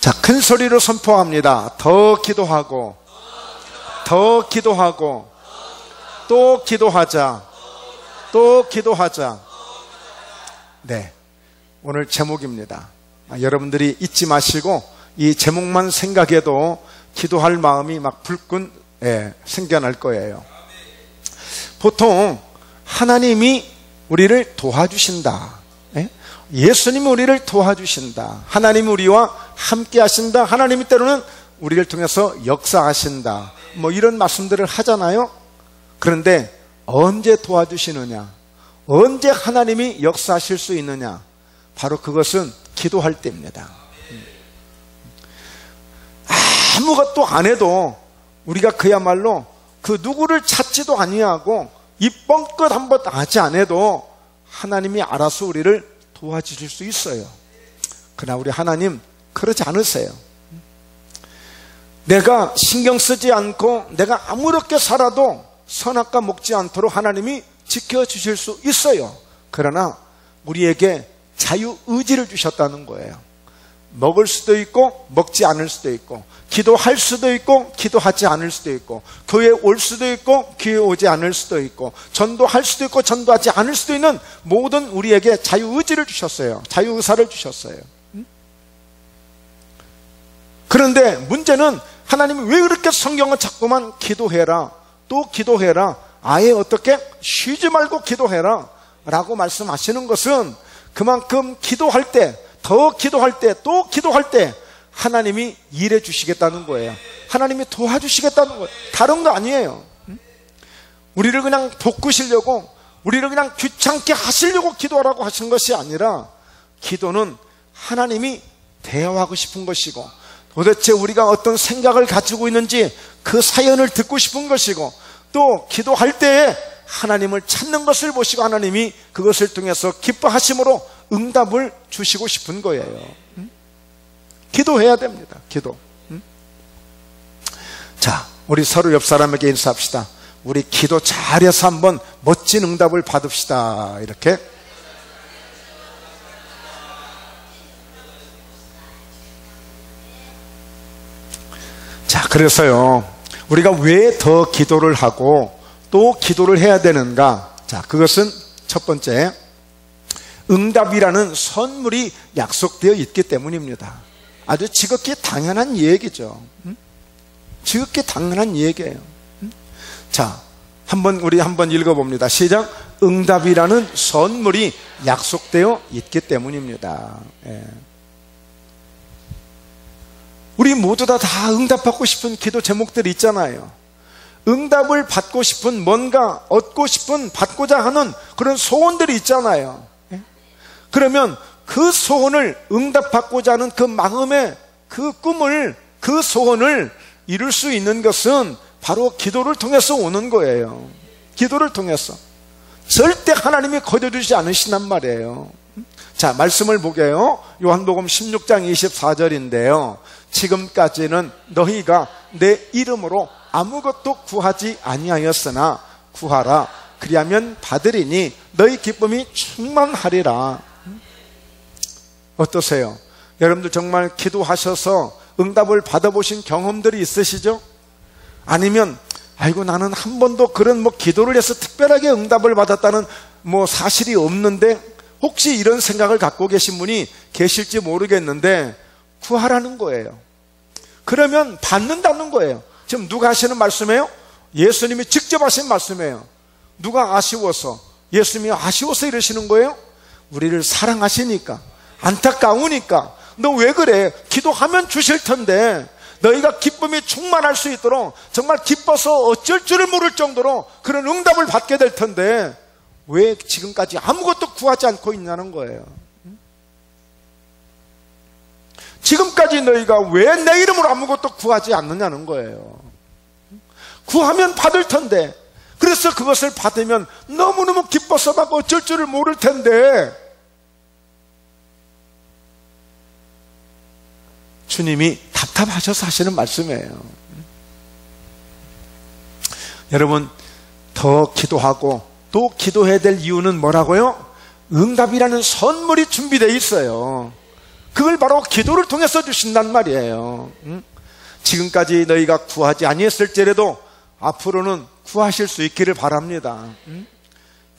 자, 큰 소리로 선포합니다. 더 기도하고, 더 기도하고, 또 기도하자, 또 기도하자. 네, 오늘 제목입니다. 여러분들이 잊지 마시고 이 제목만 생각해도 기도할 마음이 막 불끈 생겨날 거예요. 보통 하나님이 우리를 도와주신다, 예수님이 우리를 도와주신다, 하나님이 우리와 함께 하신다, 하나님이 때로는 우리를 통해서 역사하신다, 뭐 이런 말씀들을 하잖아요. 그런데 언제 도와주시느냐, 언제 하나님이 역사하실 수 있느냐, 바로 그것은 기도할 때입니다. 아무것도 안 해도 우리가 그야말로 그 누구를 찾지도 아니하고 입 뻥끗 한번 하지 않아도 하나님이 알아서 우리를 도와주실 수 있어요. 그러나 우리 하나님 그러지 않으세요. 내가 신경 쓰지 않고 내가 아무렇게 살아도 선악과 먹지 않도록 하나님이 지켜주실 수 있어요. 그러나 우리에게 자유의지를 주셨다는 거예요. 먹을 수도 있고 먹지 않을 수도 있고, 기도할 수도 있고 기도하지 않을 수도 있고, 교회에 올 수도 있고 교회에 오지 않을 수도 있고, 전도할 수도 있고 전도하지 않을 수도 있는 모든 우리에게 자유의지를 주셨어요. 자유의사를 주셨어요. 그런데 문제는 하나님이 왜 그렇게 성경을 자꾸만 기도해라, 또 기도해라, 아예 어떻게 쉬지 말고 기도해라 라고 말씀하시는 것은 그만큼 기도할 때, 더 기도할 때, 또 기도할 때 하나님이 일해 주시겠다는 거예요. 하나님이 도와주시겠다는 거예요. 다른 거 아니에요. 우리를 그냥 볶으시려고, 우리를 그냥 귀찮게 하시려고 기도하라고 하신 것이 아니라, 기도는 하나님이 대화하고 싶은 것이고, 도대체 우리가 어떤 생각을 가지고 있는지 그 사연을 듣고 싶은 것이고, 또 기도할 때에 하나님을 찾는 것을 보시고 하나님이 그것을 통해서 기뻐하심으로 응답을 주시고 싶은 거예요. 기도해야 됩니다. 기도. 자, 우리 서로 옆 사람에게 인사합시다. 우리 기도 잘해서 한번 멋진 응답을 받읍시다. 이렇게. 자, 그래서요, 우리가 왜 더 기도를 하고 또 기도를 해야 되는가? 자, 그것은 첫 번째, 응답이라는 선물이 약속되어 있기 때문입니다. 아주 지극히 당연한 얘기죠. 지극히 당연한 얘기예요. 자, 우리 한번 읽어봅니다. 시작. 응답이라는 선물이 약속되어 있기 때문입니다. 우리 모두 다 응답받고 싶은 기도 제목들이 있잖아요. 응답을 받고 싶은, 뭔가 얻고 싶은, 받고자 하는 그런 소원들이 있잖아요. 그러면 그 소원을, 응답받고자 하는 그 마음의 그 꿈을, 그 소원을 이룰 수 있는 것은 바로 기도를 통해서 오는 거예요. 기도를 통해서. 절대 하나님이 거둬주지 않으신단 말이에요. 자, 말씀을 보게요. 요한복음 16장 24절인데요. 지금까지는 너희가 내 이름으로 아무것도 구하지 아니하였으나 구하라, 그리하면 받으리니 너희 기쁨이 충만하리라. 어떠세요? 여러분들 정말 기도하셔서 응답을 받아보신 경험들이 있으시죠? 아니면 아이고 나는 한 번도 그런 기도를 해서 특별하게 응답을 받았다는 사실이 없는데, 혹시 이런 생각을 갖고 계신 분이 계실지 모르겠는데 구하라는 거예요. 그러면 받는다는 거예요. 지금 누가 하시는 말씀이에요? 예수님이 직접 하신 말씀이에요. 누가 아쉬워서, 예수님이 아쉬워서 이러시는 거예요? 우리를 사랑하시니까, 안타까우니까. 너 왜 그래? 기도하면 주실 텐데, 너희가 기쁨이 충만할 수 있도록 정말 기뻐서 어쩔 줄을 모를 정도로 그런 응답을 받게 될 텐데 왜 지금까지 아무것도 구하지 않고 있냐는 거예요. 지금까지 너희가 왜 내 이름으로 아무것도 구하지 않느냐는 거예요. 구하면 받을 텐데, 그래서 그것을 받으면 너무너무 기뻐서 막 어쩔 줄을 모를 텐데, 주님이 답답하셔서 하시는 말씀이에요. 여러분, 더 기도하고 또 기도해야 될 이유는 뭐라고요? 응답이라는 선물이 준비되어 있어요. 그걸 바로 기도를 통해서 주신단 말이에요. 지금까지 너희가 구하지 아니했을지라도 앞으로는 구하실 수 있기를 바랍니다.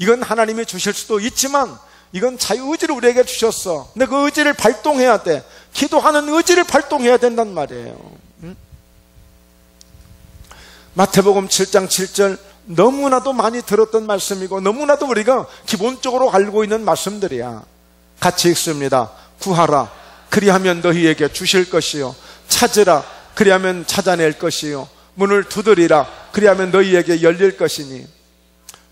이건 하나님이 주실 수도 있지만 이건 자유의지를 우리에게 주셨어. 근데 그 의지를 발동해야 돼. 기도하는 의지를 발동해야 된단 말이에요. 마태복음 7장 7절 너무나도 많이 들었던 말씀이고 너무나도 우리가 기본적으로 알고 있는 말씀들이야. 같이 읽습니다. 구하라 그리하면 너희에게 주실 것이요, 찾으라 그리하면 찾아낼 것이요, 문을 두드리라 그리하면 너희에게 열릴 것이니.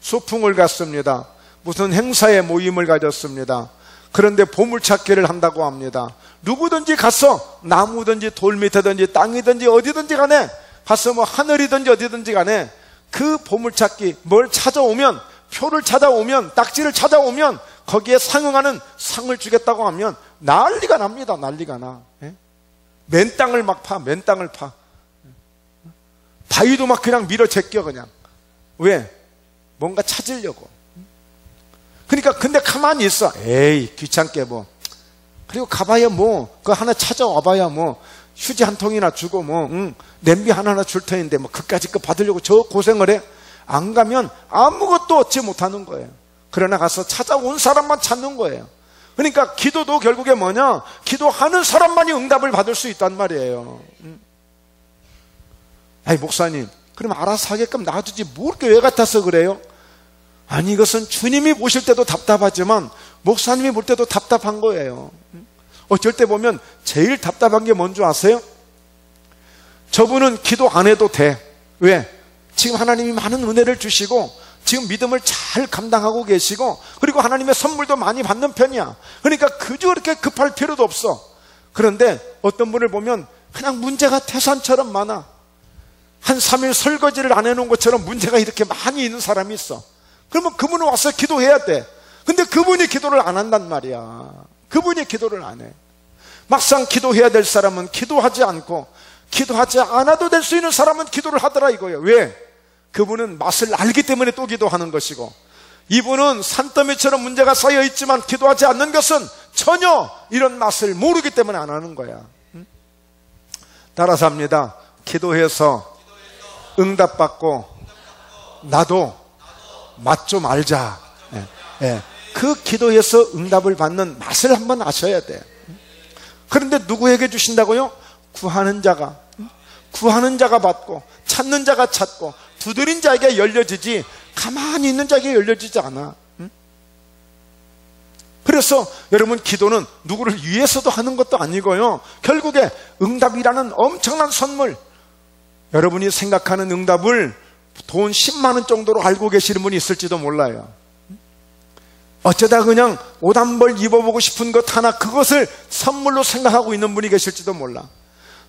소풍을 갔습니다. 무슨 행사에 모임을 가졌습니다. 그런데 보물찾기를 한다고 합니다. 누구든지 가서 나무든지 돌 밑에든지 땅이든지 어디든지 간에 가서 뭐 하늘이든지 어디든지 간에 그 보물찾기 뭘 찾아오면, 표를 찾아오면, 딱지를 찾아오면 거기에 상응하는 상을 주겠다고 하면 난리가 납니다. 난리가 나. 맨 땅을 막 파, 맨 땅을 파. 바위도 막 그냥 밀어 제껴 그냥. 왜? 뭔가 찾으려고. 그러니까 근데 가만히 있어. 에이 귀찮게 뭐. 그리고 가봐야 뭐 그거 하나 찾아와봐야 뭐 휴지 한 통이나 주고 뭐 냄비 하나나 줄 테는데 뭐 그까짓 거 받으려고 저 고생을 해. 안 가면 아무것도 얻지 못하는 거예요. 그러나 가서 찾아온 사람만 찾는 거예요. 그러니까 기도도 결국에 뭐냐, 기도하는 사람만이 응답을 받을 수 있단 말이에요. 아니 목사님 그럼 알아서 하게끔 놔두지 뭘 교회 같아서 그래요? 아니 이것은 주님이 보실 때도 답답하지만 목사님이 볼 때도 답답한 거예요. 어쩔 때 보면 제일 답답한 게 뭔지 아세요? 저분은 기도 안 해도 돼. 왜? 지금 하나님이 많은 은혜를 주시고 지금 믿음을 잘 감당하고 계시고 그리고 하나님의 선물도 많이 받는 편이야. 그러니까 그저 그렇게 급할 필요도 없어. 그런데 어떤 분을 보면 그냥 문제가 태산처럼 많아. 한 3일 설거지를 안 해놓은 것처럼 문제가 이렇게 많이 있는 사람이 있어. 그러면 그분은 와서 기도해야 돼. 근데 그분이 기도를 안 한단 말이야. 그분이 기도를 안 해. 막상 기도해야 될 사람은 기도하지 않고 기도하지 않아도 될 수 있는 사람은 기도를 하더라 이거예요. 왜? 그분은 맛을 알기 때문에 또 기도하는 것이고, 이분은 산더미처럼 문제가 쌓여 있지만 기도하지 않는 것은 전혀 이런 맛을 모르기 때문에 안 하는 거야. 따라서 합니다. 기도해서 응답받고 나도 맛 좀 알자. 그 기도해서 응답을 받는 맛을 한번 아셔야 돼. 그런데 누구에게 주신다고요? 구하는 자가 받고 찾는 자가 찾고 두드린 자에게 열려지지 가만히 있는 자에게 열려지지 않아. 그래서 여러분 기도는 누구를 위해서도 하는 것도 아니고요, 결국에 응답이라는 엄청난 선물, 여러분이 생각하는 응답을 돈 10만 원 정도로 알고 계시는 분이 있을지도 몰라요. 어쩌다 그냥 옷 한 벌 입어보고 싶은 것 하나, 그것을 선물로 생각하고 있는 분이 계실지도 몰라.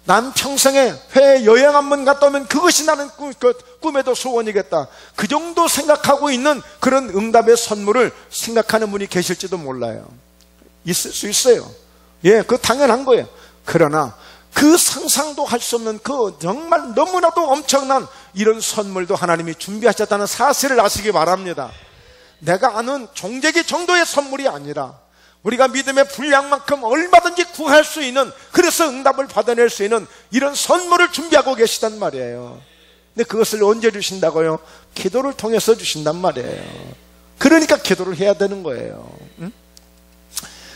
난 평생에 해외 여행 한번 갔다 오면 그것이 나는 꿈에도 소원이겠다. 그 정도 생각하고 있는 그런 응답의 선물을 생각하는 분이 계실지도 몰라요. 있을 수 있어요. 예, 그거 당연한 거예요. 그러나 그 상상도 할 수 없는 그 정말 너무나도 엄청난 이런 선물도 하나님이 준비하셨다는 사실을 아시기 바랍니다. 내가 아는 종재기 정도의 선물이 아니라 우리가 믿음의 분량만큼 얼마든지 구할 수 있는, 그래서 응답을 받아낼 수 있는 이런 선물을 준비하고 계시단 말이에요. 근데 그것을 언제 주신다고요? 기도를 통해서 주신단 말이에요. 그러니까 기도를 해야 되는 거예요.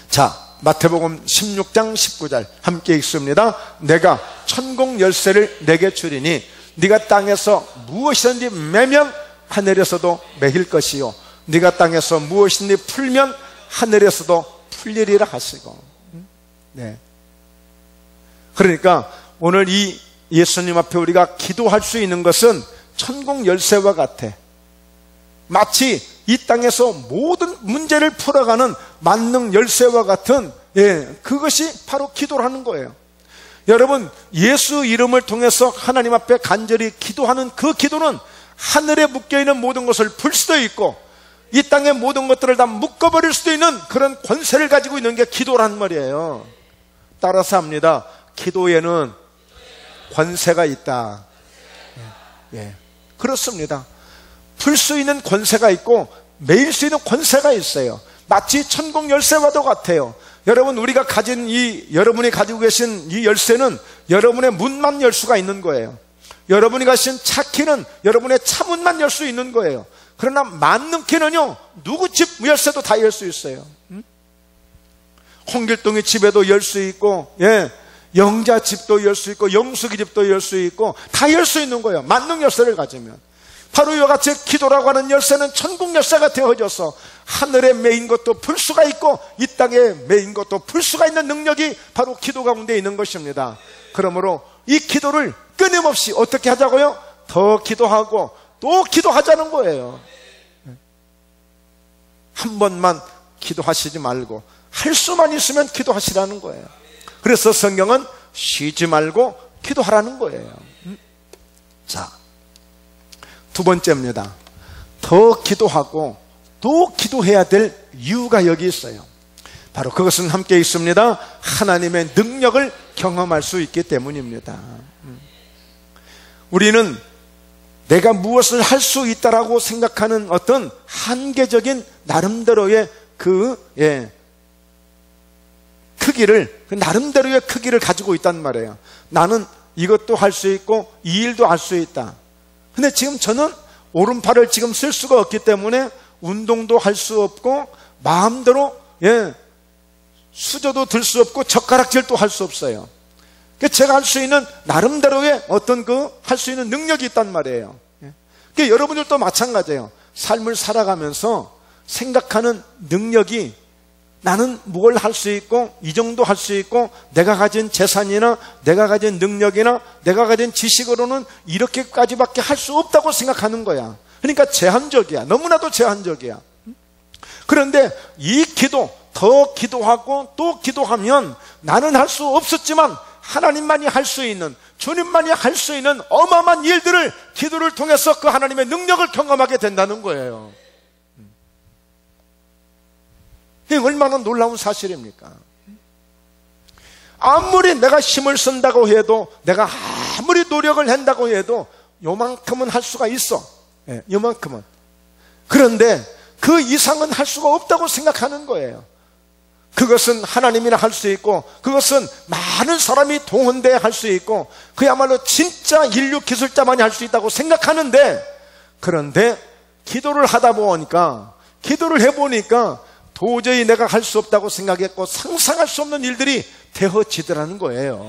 자, 마태복음 16장 19절 함께 읽습니다. 내가 천국 열쇠를 내게 주리니 네가 땅에서 무엇이든지 매면 하늘에서도 매일 것이요, 네가 땅에서 무엇이든지 풀면 하늘에서도 풀리리라 하시고. 네. 그러니까 오늘 이 예수님 앞에 우리가 기도할 수 있는 것은 천국 열쇠와 같아. 마치 이 땅에서 모든 문제를 풀어가는 만능 열쇠와 같은, 그것이 바로 기도라는 거예요. 여러분, 예수 이름을 통해서 하나님 앞에 간절히 기도하는 그 기도는 하늘에 묶여있는 모든 것을 풀 수도 있고 이 땅의 모든 것들을 다 묶어버릴 수도 있는 그런 권세를 가지고 있는 게 기도란 말이에요. 따라서 합니다. 기도에는 권세가 있다. 그렇습니다. 풀 수 있는 권세가 있고 매일 수 있는 권세가 있어요. 마치 천국 열쇠와도 같아요. 여러분, 우리가 가진 여러분이 가지고 계신 이 열쇠는 여러분의 문만 열 수가 있는 거예요. 여러분이 가신 차키는 여러분의 차문만 열 수 있는 거예요. 그러나 만능키는요, 누구 집 열쇠도 다 열 수 있어요. 홍길동의 집에도 열 수 있고, 영자 집도 열 수 있고, 영숙이 집도 열 수 있고, 다 열 수 있는 거예요. 만능 열쇠를 가지면. 바로 이와 같이 기도라고 하는 열쇠는 천국 열쇠가 되어져서 하늘에 매인 것도 풀 수가 있고 이 땅에 매인 것도 풀 수가 있는 능력이 바로 기도 가운데 있는 것입니다. 그러므로 이 기도를 끊임없이 어떻게 하자고요? 더 기도하고 또 기도하자는 거예요. 한 번만 기도하시지 말고 할 수만 있으면 기도하시라는 거예요. 그래서 성경은 쉬지 말고 기도하라는 거예요. 자, 두 번째입니다. 더 기도하고 또 기도해야 될 이유가 여기 있어요. 바로 그것은 함께 있습니다. 하나님의 능력을 경험할 수 있기 때문입니다. 우리는 내가 무엇을 할 수 있다라고 생각하는 어떤 한계적인 나름대로의 나름대로의 크기를 가지고 있단 말이에요. 나는 이것도 할 수 있고 이 일도 할 수 있다. 근데 지금 저는 오른팔을 지금 쓸 수가 없기 때문에 운동도 할 수 없고 마음대로 수저도 들 수 없고 젓가락질도 할 수 없어요. 제가 할 수 있는 나름대로의 어떤 할 수 있는 능력이 있단 말이에요. 그러니까 여러분들도 마찬가지예요. 삶을 살아가면서 생각하는 능력이 나는 뭘 할 수 있고 이 정도 할 수 있고 내가 가진 재산이나 내가 가진 능력이나 내가 가진 지식으로는 이렇게까지밖에 할 수 없다고 생각하는 거야. 그러니까 제한적이야. 너무나도 제한적이야. 그런데 이 기도, 더 기도하고 또 기도하면 나는 할 수 없었지만 하나님만이 할 수 있는, 주님만이 할 수 있는 어마어마한 일들을 기도를 통해서 그 하나님의 능력을 경험하게 된다는 거예요. 이게 얼마나 놀라운 사실입니까? 아무리 내가 힘을 쓴다고 해도, 내가 아무리 노력을 한다고 해도 요만큼은 할 수가 있어. 요만큼은. 그런데 그 이상은 할 수가 없다고 생각하는 거예요. 그것은 하나님이나 할 수 있고, 그것은 많은 사람이 동원되어 할 수 있고, 그야말로 진짜 인류 기술자만이 할 수 있다고 생각하는데, 그런데 기도를 하다 보니까, 기도를 해보니까 도저히 내가 할 수 없다고 생각했고 상상할 수 없는 일들이 되어지더라는 거예요.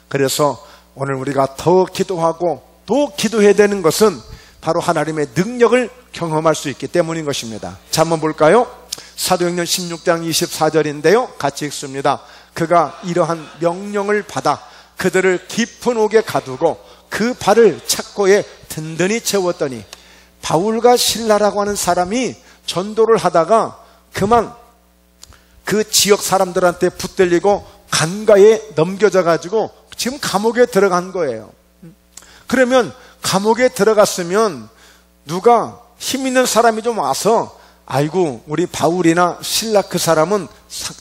그래서 오늘 우리가 더 기도하고 또 기도해야 되는 것은 바로 하나님의 능력을 경험할 수 있기 때문인 것입니다. 자, 한번 볼까요? 사도행전 16장 24절인데요. 같이 읽습니다. 그가 이러한 명령을 받아 그들을 깊은 옥에 가두고 그 발을 착고에 든든히 채웠더니, 바울과 실라라고 하는 사람이 전도를 하다가 그만 그 지역 사람들한테 붙들리고 간과에 넘겨져 가지고 지금 감옥에 들어간 거예요. 그러면 감옥에 들어갔으면 누가 힘 있는 사람이 좀 와서, 아이고 우리 바울이나 실라 그 사람은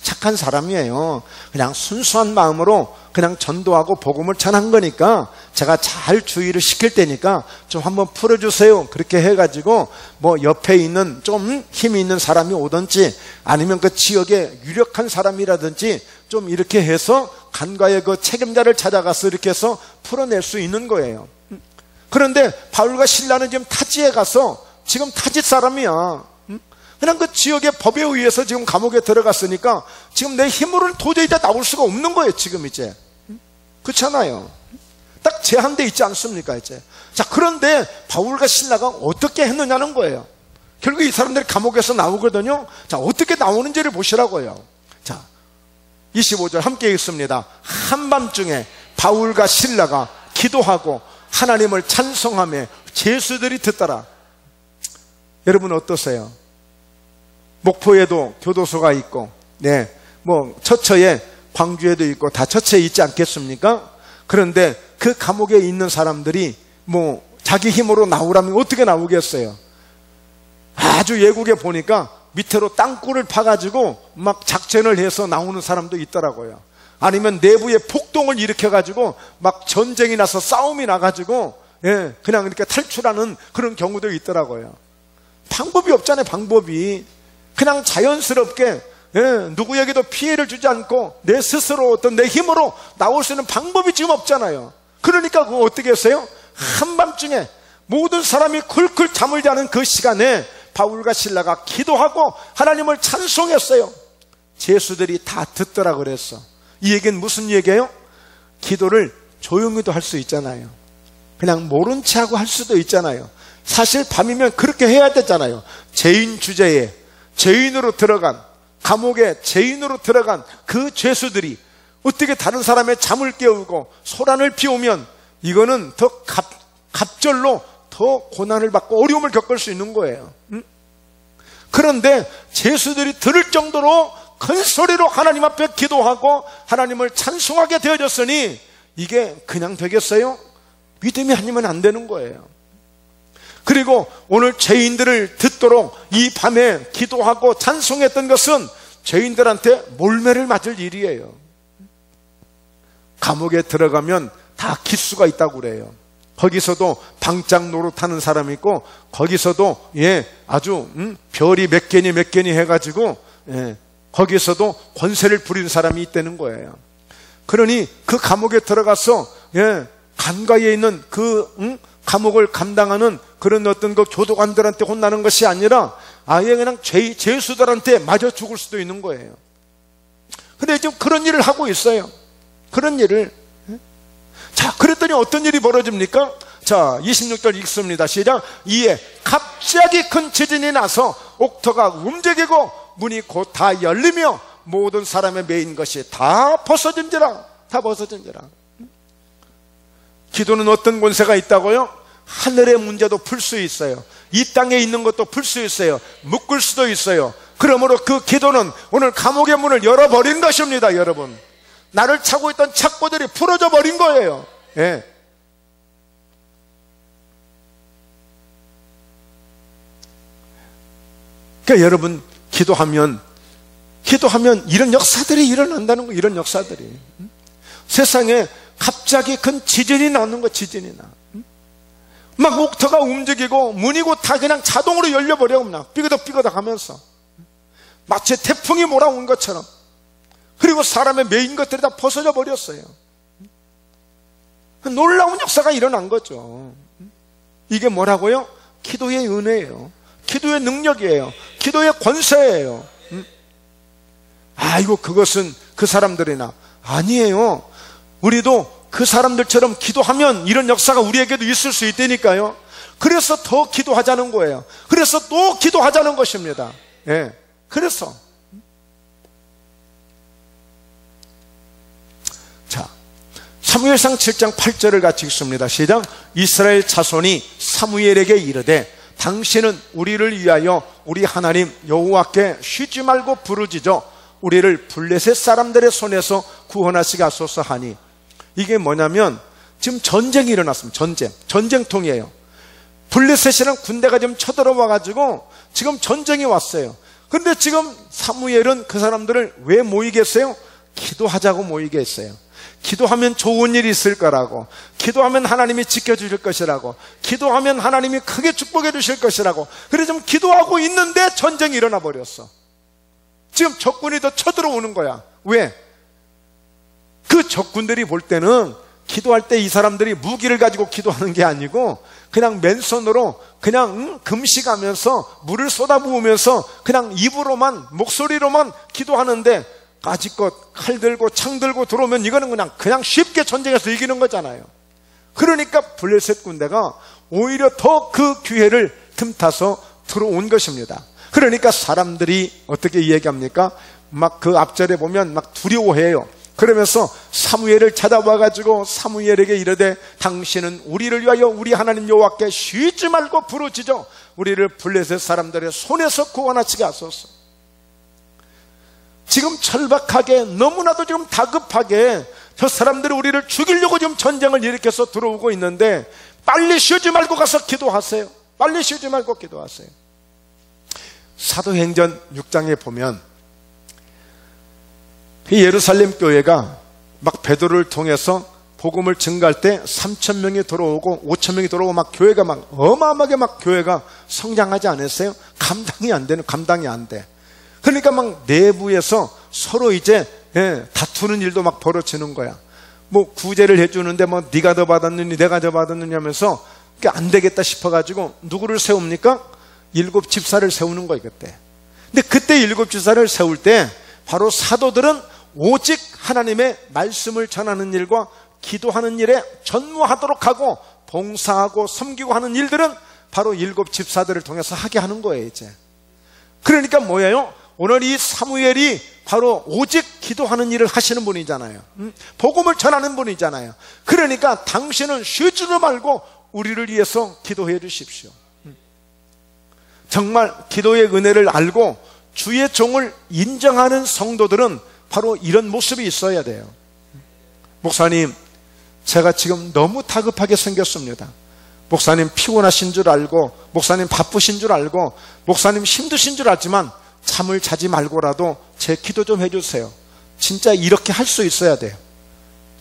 착한 사람이에요. 그냥 순수한 마음으로 그냥 전도하고 복음을 전한 거니까 제가 잘 주의를 시킬 테니까 좀 한번 풀어주세요. 그렇게 해가지고 뭐 옆에 있는 좀 힘이 있는 사람이 오든지 아니면 그 지역에 유력한 사람이라든지 좀 이렇게 해서 간과의 그 책임자를 찾아가서 이렇게 해서 풀어낼 수 있는 거예요. 그런데 바울과 실라는 지금 타지에 가서 지금 타지 사람이야. 그냥 그 지역의 법에 의해서 지금 감옥에 들어갔으니까 지금 내 힘으로는 도저히 다 나올 수가 없는 거예요, 지금 이제. 그렇잖아요. 딱 제한돼 있지 않습니까, 이제. 자, 그런데 바울과 실라가 어떻게 했느냐는 거예요. 결국 이 사람들이 감옥에서 나오거든요. 자, 어떻게 나오는지를 보시라고요. 자, 25절 함께 읽습니다. 한밤중에 바울과 실라가 기도하고 하나님을 찬송하며 제수들이 듣더라. 여러분 어떠세요? 목포에도 교도소가 있고, 뭐 처처에, 광주에도 있고 다 처처에 있지 않겠습니까? 그런데 그 감옥에 있는 사람들이 뭐 자기 힘으로 나오라면 어떻게 나오겠어요? 아주 외국에 보니까 밑으로 땅굴을 파가지고 막 작전을 해서 나오는 사람도 있더라고요. 아니면 내부에 폭동을 일으켜가지고 막 전쟁이 나서 싸움이 나가지고 그냥 이렇게 탈출하는 그런 경우도 있더라고요. 방법이 없잖아요, 방법이. 그냥 자연스럽게 누구에게도 피해를 주지 않고 내 스스로 어떤 내 힘으로 나올 수 있는 방법이 지금 없잖아요. 그러니까 그거 어떻게 했어요? 한밤중에 모든 사람이 쿨쿨 잠을 자는 그 시간에 바울과 실라가 기도하고 하나님을 찬송했어요. 제수들이 다 듣더라 그랬어. 이 얘기는 무슨 얘기예요? 기도를 조용히도 할 수 있잖아요. 그냥 모른 체하고 할 수도 있잖아요. 사실 밤이면 그렇게 해야 되잖아요. 죄인 주제에 죄인으로 들어간, 감옥에 죄인으로 들어간 그 죄수들이 어떻게 다른 사람의 잠을 깨우고 소란을 피우면 이거는 더 갑절로 더 고난을 받고 어려움을 겪을 수 있는 거예요. 그런데 죄수들이 들을 정도로 큰 소리로 하나님 앞에 기도하고 하나님을 찬송하게 되어졌으니 이게 그냥 되겠어요? 믿음이 아니면 안 되는 거예요. 그리고 오늘 죄인들을 듣도록 이 밤에 기도하고 찬송했던 것은 죄인들한테 몰매를 맞을 일이에요. 감옥에 들어가면 다 기수가 있다고 그래요. 거기서도 방짝 노릇하는 사람이 있고 거기서도 아주 별이 몇 개니 해가지고 거기서도 권세를 부리는 사람이 있다는 거예요. 그러니 그 감옥에 들어가서 간가에 있는 그 감옥을 감당하는 그런 어떤 그 교도관들한테 혼나는 것이 아니라 아예 그냥 죄수들한테 맞아 죽을 수도 있는 거예요. 근데 지금 그런 일을 하고 있어요. 그런 일을. 자, 그랬더니 어떤 일이 벌어집니까? 자, 26절 읽습니다. 시작. 이에 갑자기 큰 지진이 나서 옥토가 움직이고 문이 곧 다 열리며 모든 사람의 매인 것이 다 벗어진지라. 다 벗어진지라. 기도는 어떤 권세가 있다고요? 하늘의 문제도 풀 수 있어요. 이 땅에 있는 것도 풀 수 있어요. 묶을 수도 있어요. 그러므로 그 기도는 오늘 감옥의 문을 열어버린 것입니다. 여러분, 나를 차고 있던 착고들이 풀어져 버린 거예요. 그러니까 여러분, 기도하면 이런 역사들이 일어난다는 거예요. 이런 역사들이. 세상에 갑자기 큰 지진이 나는 거. 지진이 나. 막 옥토가 움직이고 문이고 다 그냥 자동으로 열려버려. 그냥 삐그덕 하면서 마치 태풍이 몰아온 것처럼. 그리고 사람의 메인 것들이 다 벗어져 버렸어요. 놀라운 역사가 일어난 거죠. 이게 뭐라고요? 기도의 은혜예요. 기도의 능력이에요. 기도의 권세예요. 아이고, 그것은 그 사람들이나. 아니에요. 우리도 그 사람들처럼 기도하면 이런 역사가 우리에게도 있을 수 있다니까요. 그래서 더 기도하자는 거예요. 그래서 또 기도하자는 것입니다. 그래서 자, 사무엘상 7장 8절을 같이 읽습니다. 시작. 이스라엘 자손이 사무엘에게 이르되 당신은 우리를 위하여 우리 하나님 여호와께 쉬지 말고 부르짖어 우리를 블레셋 사람들의 손에서 구원하시게 하소서 하니. 이게 뭐냐면 지금 전쟁이 일어났습니다. 전쟁통이에요. 블레셋이랑 군대가 지금 쳐들어와 가지고 지금 전쟁이 왔어요. 근데 지금 사무엘은 그 사람들을 왜 모이게 했어요? 기도하자고 모이게 했어요. 기도하면 좋은 일이 있을 거라고, 기도하면 하나님이 지켜주실 것이라고, 기도하면 하나님이 크게 축복해 주실 것이라고. 그래서 지금 기도하고 있는데 전쟁이 일어나 버렸어. 지금 적군이 더 쳐들어오는 거야. 왜? 그 적군들이 볼 때는 기도할 때 이 사람들이 무기를 가지고 기도하는 게 아니고 그냥 맨손으로 그냥 금식하면서 물을 쏟아부으면서 그냥 입으로만, 목소리로만 기도하는데 까짓것 칼 들고 창 들고 들어오면 이거는 그냥 쉽게 전쟁에서 이기는 거잖아요. 그러니까 블레셋 군대가 오히려 더 그 기회를 틈타서 들어온 것입니다. 그러니까 사람들이 어떻게 이야기합니까? 막 그 앞절에 보면 막 두려워해요. 그러면서 사무엘을 찾아와가지고 사무엘에게 이르되 당신은 우리를 위하여 우리 하나님 여호와께 쉬지 말고 부르짖어 우리를 블레셋 사람들의 손에서 구원하시게 하소서. 지금 절박하게, 너무나도 지금 다급하게 저 사람들이 우리를 죽이려고 지금 전쟁을 일으켜서 들어오고 있는데 빨리 쉬지 말고 가서 기도하세요. 빨리 쉬지 말고 기도하세요. 사도행전 6장에 보면 예루살렘 교회가 막 베드로를 통해서 복음을 증가할 때 3,000명이 들어오고 5,000명이 들어오고 막 교회가 막 어마어마하게 막 교회가 성장하지 않았어요? 감당이 안 돼. 그러니까 막 내부에서 서로 이제 다투는 일도 막 벌어지는 거야. 뭐 구제를 해주는데 뭐 네가 더 받았느니 내가 더 받았느니 하면서 안 되겠다 싶어가지고 누구를 세웁니까? 7 집사를 세우는 거예요, 그때. 근데 그때 7 집사를 세울 때 바로 사도들은 오직 하나님의 말씀을 전하는 일과 기도하는 일에 전무하도록 하고 봉사하고 섬기고 하는 일들은 바로 7 집사들을 통해서 하게 하는 거예요, 이제. 그러니까 뭐예요? 오늘 이 사무엘이 바로 오직 기도하는 일을 하시는 분이잖아요. 복음을 전하는 분이잖아요. 그러니까 당신은 쉬지도 말고 우리를 위해서 기도해 주십시오. 정말 기도의 은혜를 알고 주의 종을 인정하는 성도들은 바로 이런 모습이 있어야 돼요. 목사님, 제가 지금 너무 다급하게 생겼습니다. 목사님 피곤하신 줄 알고, 목사님 바쁘신 줄 알고, 목사님 힘드신 줄 알지만 잠을 자지 말고라도 제 기도 좀 해주세요. 진짜 이렇게 할 수 있어야 돼요.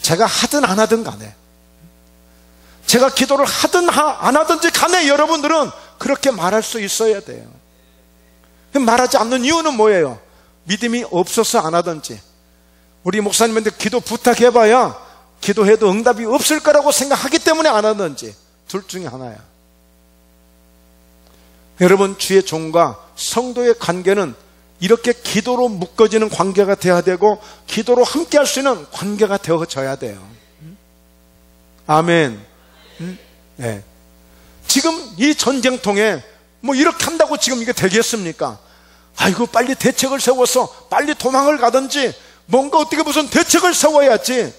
제가 하든 안 하든 간에, 제가 기도를 하든 안 하든지 간에 여러분들은 그렇게 말할 수 있어야 돼요. 말하지 않는 이유는 뭐예요? 믿음이 없어서 안 하든지, 우리 목사님한테 기도 부탁해봐야 기도해도 응답이 없을 거라고 생각하기 때문에 안 하든지, 둘 중에 하나야. 여러분, 주의 종과 성도의 관계는 이렇게 기도로 묶어지는 관계가 되어야 되고 기도로 함께 할 수 있는 관계가 되어져야 돼요. 아멘. 네. 지금 이 전쟁통에 뭐 이렇게 한다고 지금 이게 되겠습니까? 아이고, 빨리 대책을 세워서 빨리 도망을 가든지 뭔가 어떻게 무슨 대책을 세워야지.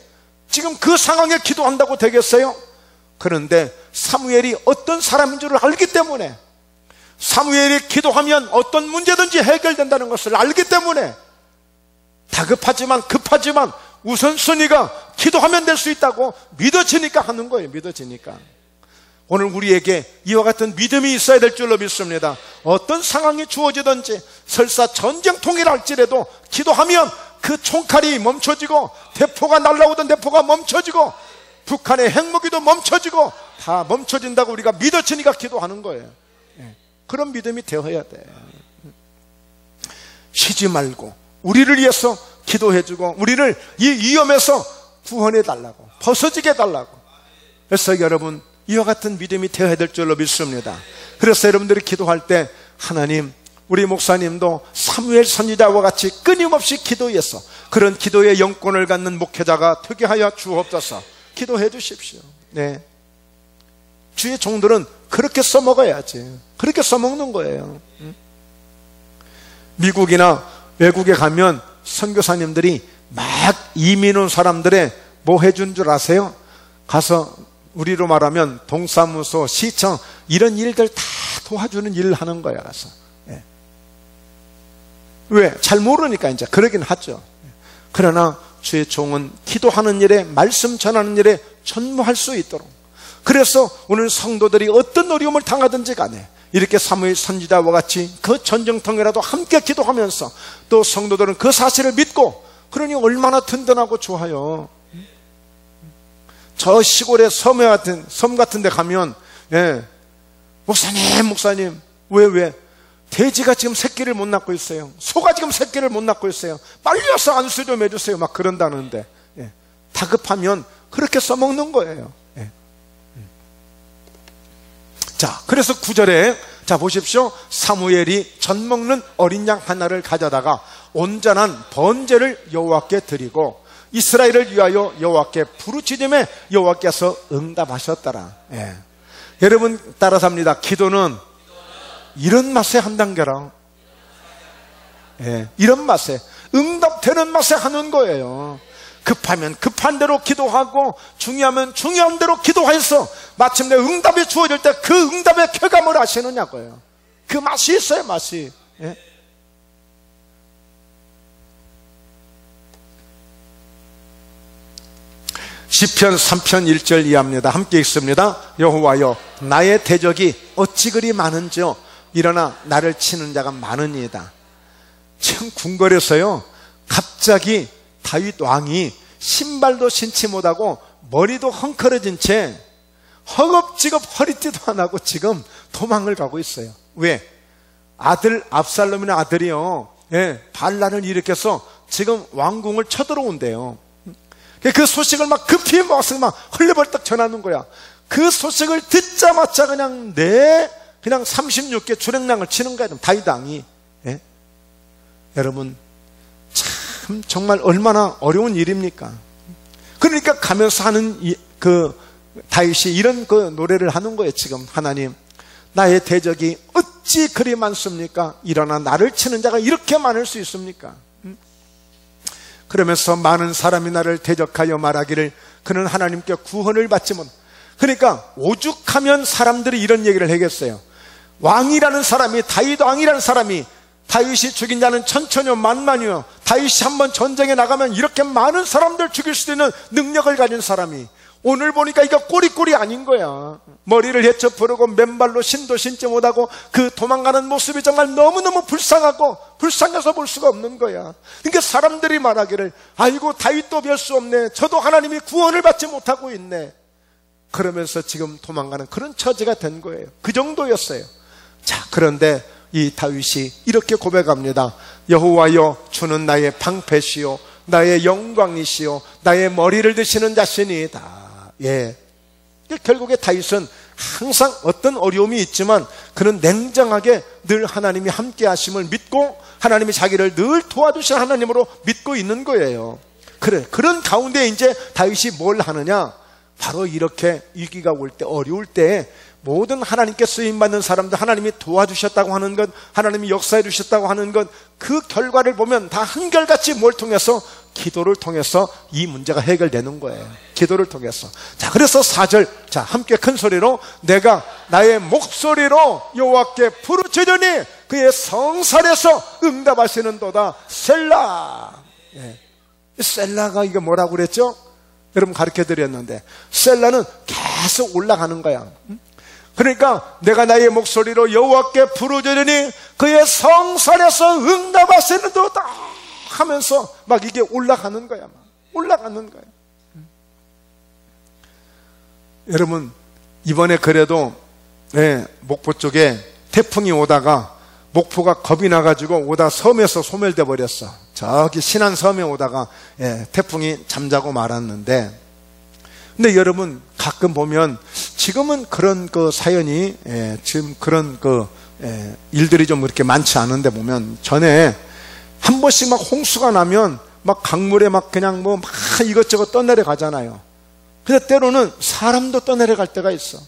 지금 그 상황에 기도한다고 되겠어요? 그런데 사무엘이 어떤 사람인 줄 알기 때문에, 사무엘이 기도하면 어떤 문제든지 해결된다는 것을 알기 때문에 다급하지만 급하지만 우선순위가 기도하면 될 수 있다고 믿어지니까 하는 거예요. 믿어지니까. 오늘 우리에게 이와 같은 믿음이 있어야 될 줄로 믿습니다. 어떤 상황이 주어지든지, 설사 전쟁통이라 할지라도 기도하면 그 총칼이 멈춰지고, 대포가 날라오던 대포가 멈춰지고, 북한의 핵무기도 멈춰지고, 다 멈춰진다고 우리가 믿어지니까 기도하는 거예요. 그런 믿음이 되어야 돼. 쉬지 말고 우리를 위해서 기도해주고 우리를 이 위험에서 구원해달라고, 벗어지게 해달라고. 그래서 여러분, 이와 같은 믿음이 되어야 될 줄로 믿습니다. 그래서 여러분들이 기도할 때 하나님, 우리 목사님도 사무엘 선지자와 같이 끊임없이 기도해서 그런 기도의 영권을 갖는 목회자가 되게 하여 주옵소서. 기도해 주십시오. 네. 주의 종들은 그렇게 써먹어야지. 그렇게 써먹는 거예요. 미국이나 외국에 가면 선교사님들이 막 이민 온 사람들의 뭐 해준 줄 아세요? 가서 우리로 말하면 동사무소, 시청 이런 일들 다 도와주는 일을 하는 거야. 가서. 예. 왜? 잘 모르니까 이제 그러긴 하죠. 그러나 주의 종은 기도하는 일에, 말씀 전하는 일에 전무할 수 있도록, 그래서 오늘 성도들이 어떤 어려움을 당하든지 간에 이렇게 사무엘 선지자와 같이 그 전쟁통이라도 함께 기도하면서, 또 성도들은 그 사실을 믿고, 그러니 얼마나 든든하고 좋아요. 저 시골의 섬 같은 데 가면, 예, 목사님 왜 돼지가 지금 새끼를 못 낳고 있어요, 소가 지금 새끼를 못 낳고 있어요, 빨리 와서 안수 좀 해주세요, 막 그런다는데, 예, 다급하면 그렇게 써먹는 거예요. 예. 자, 그래서 9절에 자 보십시오. 사무엘이 젖 먹는 어린 양 하나를 가져다가 온전한 번제를 여호와께 드리고 이스라엘을 위하여 여호와께 부르짖음에 여호와께서 응답하셨더라. 예. 여러분 따라서 합니다. 기도는 이런 맛에 한단계라. 예. 이런 맛에, 응답되는 맛에 하는 거예요. 급하면 급한 대로 기도하고, 중요하면 중요한 대로 기도해서 마침내 응답이 주어질 때 그 응답의 쾌감을 아시느냐고요. 그 맛이 있어요, 맛이. 예? 시편 3편 1절 이하입니다. 함께 읽습니다. 여호와여, 나의 대적이 어찌 그리 많은지요. 일어나 나를 치는 자가 많으니이다. 참 궁궐에서요, 갑자기 다윗 왕이 신발도 신지 못하고 머리도 헝클어진 채 허겁지겁 허리띠도 안 하고 지금 도망을 가고 있어요. 왜? 아들 압살롬이나 아들이요, 반란을 일으켜서 지금 왕궁을 쳐들어온대요. 그 소식을 막 급히 모아서 막 헐레벌떡 전하는 거야. 그 소식을 듣자마자 그냥 36개 주랭랑을 치는 거야, 다윗 왕이. 여러분, 참 정말 얼마나 어려운 일입니까? 그러니까 가면서 하는 그 다윗이 이런 그 노래를 하는 거예요. 지금 하나님, 나의 대적이 어찌 그리 많습니까? 일어나 나를 치는 자가 이렇게 많을 수 있습니까? 그러면서 많은 사람이 나를 대적하여 말하기를 그는 하나님께 구원을 받지 못. 그러니까 오죽하면 사람들이 이런 얘기를 하겠어요. 왕이라는 사람이, 다윗 왕이라는 사람이, 다윗이 죽인 자는 천천히요 만만이요, 다윗이 한번 전쟁에 나가면 이렇게 많은 사람들 죽일 수 있는 능력을 가진 사람이 오늘 보니까 이거 꼬리꼬리 아닌 거야. 머리를 헤쳐 부르고 맨발로 신도 신지 못하고 그 도망가는 모습이 정말 너무너무 불쌍해서 볼 수가 없는 거야. 그러니까 사람들이 말하기를 아이고 다윗도 별 수 없네, 저도 하나님이 구원을 받지 못하고 있네, 그러면서 지금 도망가는 그런 처지가 된 거예요. 그 정도였어요. 자, 그런데 이 다윗이 이렇게 고백합니다. 여호와여, 주는 나의 방패시요 나의 영광이시요 나의 머리를 드시는 자신이다. 결국에 다윗은 항상 어떤 어려움이 있지만 그는 냉정하게 늘 하나님이 함께 하심을 믿고 하나님이 자기를 늘 도와주신 하나님으로 믿고 있는 거예요. 그런 가운데 이제 다윗이 뭘 하느냐, 바로 이렇게 위기가 올 때, 어려울 때 모든 하나님께 쓰임받는 사람들, 하나님이 도와주셨다고 하는 것, 하나님이 역사해 주셨다고 하는 것, 그 결과를 보면 다 한결같이 뭘 통해서? 기도를 통해서 이 문제가 해결되는 거예요. 기도를 통해서. 자, 그래서 4절, 자, 함께 큰 소리로 내가 나의 목소리로 여호와께 부르짖으니 그의 성산에서 응답하시는도다. 셀라. 셀라가 이게 뭐라고 그랬죠? 여러분 가르쳐 드렸는데, 셀라는 계속 올라가는 거야. 그러니까 내가 나의 목소리로 여호와께 부르짖으니 그의 성산에서 응답하시는도다 하면서 막 이게 올라가는 거야. 올라가는 거야. 여러분, 이번에 그래도 목포 쪽에 태풍이 오다가 목포가 겁이 나가지고 오다 섬에서 소멸돼 버렸어. 저기 신안 섬에 오다가 태풍이 잠자고 말았는데, 근데 여러분 가끔 보면 지금은 그런 그 사연이 지금 그런 그 일들이 좀 그렇게 많지 않은데, 보면 전에 한 번씩 막 홍수가 나면 막 강물에 막 그냥 뭐 막 이것저것 떠내려 가잖아요. 근데 때로는 사람도 떠내려 갈 때가 있어.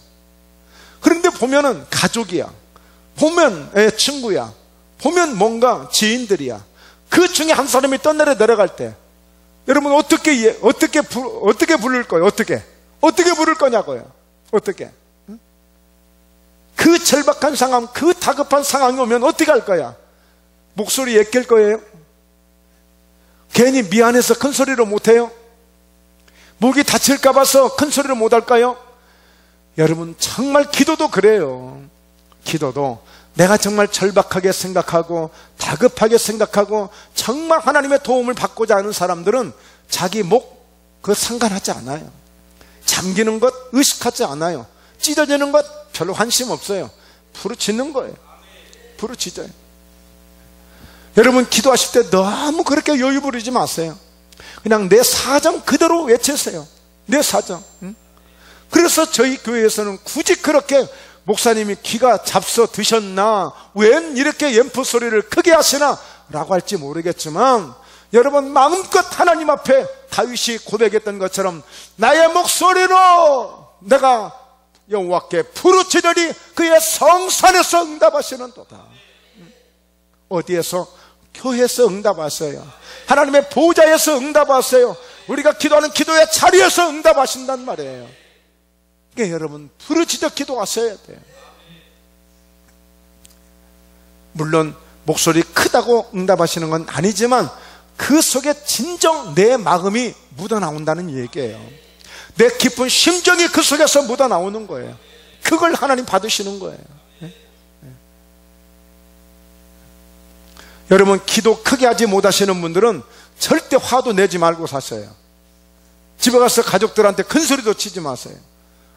그런데 보면은 가족이야, 보면 친구야, 보면 뭔가 지인들이야. 그 중에 한 사람이 떠내려 내려갈 때 여러분 어떻게 부를 거예요? 어떻게 부를 거냐고요? 어떻게? 응? 그 절박한 상황, 그 다급한 상황이 오면 어떻게 할 거야? 목소리 예낄 거예요? 괜히 미안해서 큰 소리로 못해요? 목이 다칠까 봐서 큰 소리로 못 할까요? 여러분, 정말 기도도 그래요. 기도도 내가 정말 절박하게 생각하고 다급하게 생각하고 정말 하나님의 도움을 받고자 하는 사람들은 자기 목 그거 상관하지 않아요. 잠기는 것 의식하지 않아요. 찢어지는 것 별로 관심 없어요. 부르짖는 거예요. 부르짖어요. 여러분, 기도하실 때 너무 그렇게 여유 부리지 마세요. 그냥 내 사정 그대로 외치세요. 내 사정. 응? 그래서 저희 교회에서는 굳이 그렇게 목사님이 귀가 잡숴 드셨나, 웬 이렇게 연포 소리를 크게 하시나 라고 할지 모르겠지만, 여러분 마음껏 하나님 앞에 다윗이 고백했던 것처럼 나의 목소리로 내가 여호와께 부르짖으니 그의 성산에서 응답하시는도다. 어디에서? 교회에서 응답하세요. 하나님의 보좌에서 응답하세요. 우리가 기도하는 기도의 자리에서 응답하신단 말이에요. 그러니까 여러분 부르짖어 기도하셔야 돼요. 물론 목소리 크다고 응답하시는 건 아니지만 그 속에 진정 내 마음이 묻어나온다는 얘기예요. 내 깊은 심정이 그 속에서 묻어나오는 거예요. 그걸 하나님 받으시는 거예요. 여러분, 기도 크게 하지 못하시는 분들은 절대 화도 내지 말고 사세요. 집에 가서 가족들한테 큰 소리도 치지 마세요.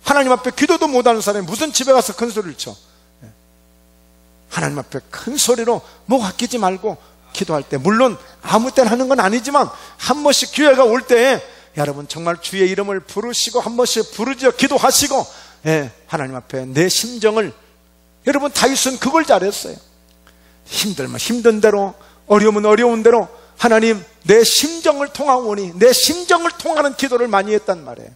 하나님 앞에 기도도 못하는 사람이 무슨 집에 가서 큰 소리를 쳐? 하나님 앞에 큰 소리로 목 아끼지 말고 기도할 때, 물론 아무 때나 하는 건 아니지만 한 번씩 기회가 올 때에 여러분 정말 주의 이름을 부르시고 한 번씩 부르짖어 기도하시고, 하나님 앞에 내 심정을, 여러분 다윗은 그걸 잘했어요. 힘들면 힘든 대로, 어려우면 어려운 대로 하나님 내 심정을 통하오니, 내 심정을 통하는 기도를 많이 했단 말이에요.